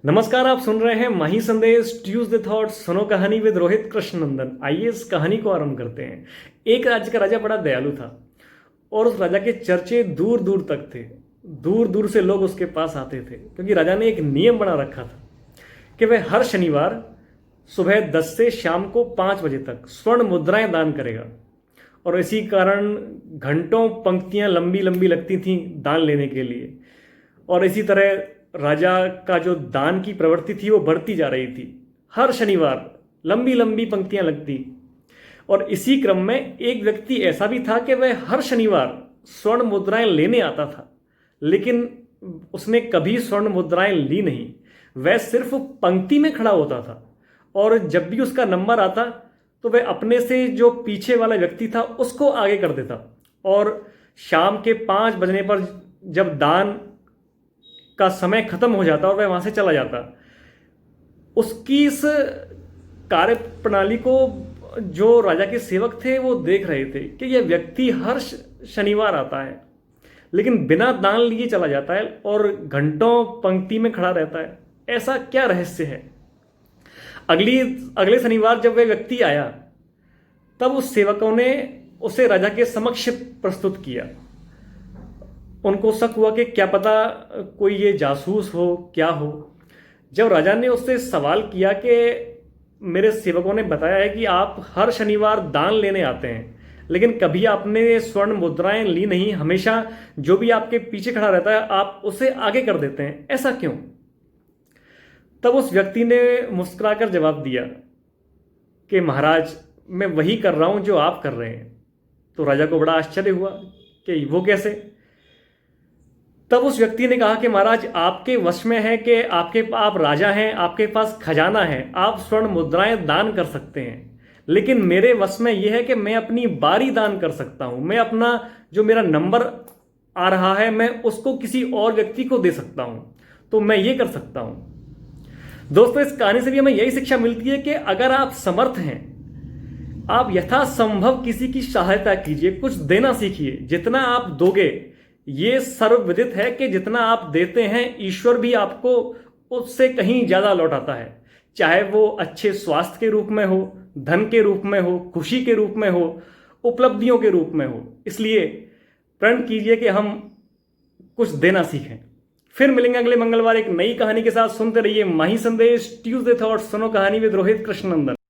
नमस्कार, आप सुन रहे हैं माही संदेश ट्यूसडे थॉट्स। सुनो कहानी विद रोहित कृष्णनंदन। आइए इस कहानी को आरंभ करते हैं। एक राज्य का राजा बड़ा दयालु था और उस राजा के चर्चे दूर दूर तक थे। दूर दूर से लोग उसके पास आते थे क्योंकि राजा ने एक नियम बना रखा था कि वह हर शनिवार सुबह 10 से शाम को 5 बजे तक स्वर्ण मुद्राएं दान करेगा। और इसी कारण घंटों पंक्तियां लंबी लंबी लगती थीं दान लेने के लिए। और इसी तरह राजा का जो दान की प्रवृत्ति थी वो बढ़ती जा रही थी। हर शनिवार लंबी लंबी पंक्तियां लगती। और इसी क्रम में एक व्यक्ति ऐसा भी था कि वह हर शनिवार स्वर्ण मुद्राएं लेने आता था, लेकिन उसने कभी स्वर्ण मुद्राएं ली नहीं। वह सिर्फ पंक्ति में खड़ा होता था और जब भी उसका नंबर आता तो वह अपने से जो पीछे वाला व्यक्ति था उसको आगे कर देता। और शाम के 5 बजने पर जब दान का समय खत्म हो जाता और वह वहां से चला जाता। उसकी इस कार्य प्रणाली को जो राजा के सेवक थे वो देख रहे थे कि यह व्यक्ति हर शनिवार आता है लेकिन बिना दान लिए चला जाता है और घंटों पंक्ति में खड़ा रहता है। ऐसा क्या रहस्य है? अगले शनिवार जब वह व्यक्ति आया तब उस सेवकों ने उसे राजा के समक्ष प्रस्तुत किया। उनको शक हुआ कि क्या पता कोई ये जासूस हो, क्या हो। जब राजा ने उससे सवाल किया कि मेरे सेवकों ने बताया है कि आप हर शनिवार दान लेने आते हैं लेकिन कभी आपने स्वर्ण मुद्राएं ली नहीं, हमेशा जो भी आपके पीछे खड़ा रहता है आप उसे आगे कर देते हैं, ऐसा क्यों? तब उस व्यक्ति ने मुस्कुराकर जवाब दिया कि महाराज, मैं वही कर रहा हूं जो आप कर रहे हैं। तो राजा को बड़ा आश्चर्य हुआ कि वो कैसे? तब उस व्यक्ति ने कहा कि महाराज, आपके वश में है कि आप राजा हैं, आपके पास खजाना है, आप स्वर्ण मुद्राएं दान कर सकते हैं, लेकिन मेरे वश में यह है कि मैं अपनी बारी दान कर सकता हूं। मैं अपना जो मेरा नंबर आ रहा है मैं उसको किसी और व्यक्ति को दे सकता हूं। तो मैं ये कर सकता हूं। दोस्तों, इस कहानी से भी हमें यही शिक्षा मिलती है कि अगर आप समर्थ हैं, आप यथासंभव किसी की सहायता कीजिए, कुछ देना सीखिए। जितना आप दोगे, ये सर्वविदित है कि जितना आप देते हैं ईश्वर भी आपको उससे कहीं ज्यादा लौटाता है। चाहे वो अच्छे स्वास्थ्य के रूप में हो, धन के रूप में हो, खुशी के रूप में हो, उपलब्धियों के रूप में हो। इसलिए प्रण कीजिए कि हम कुछ देना सीखें। फिर मिलेंगे अगले मंगलवार एक नई कहानी के साथ। सुनते रहिए माही संदेश ट्यूसडे थॉट्स। सुनो कहानी विद रोहित कृष्णनंदन।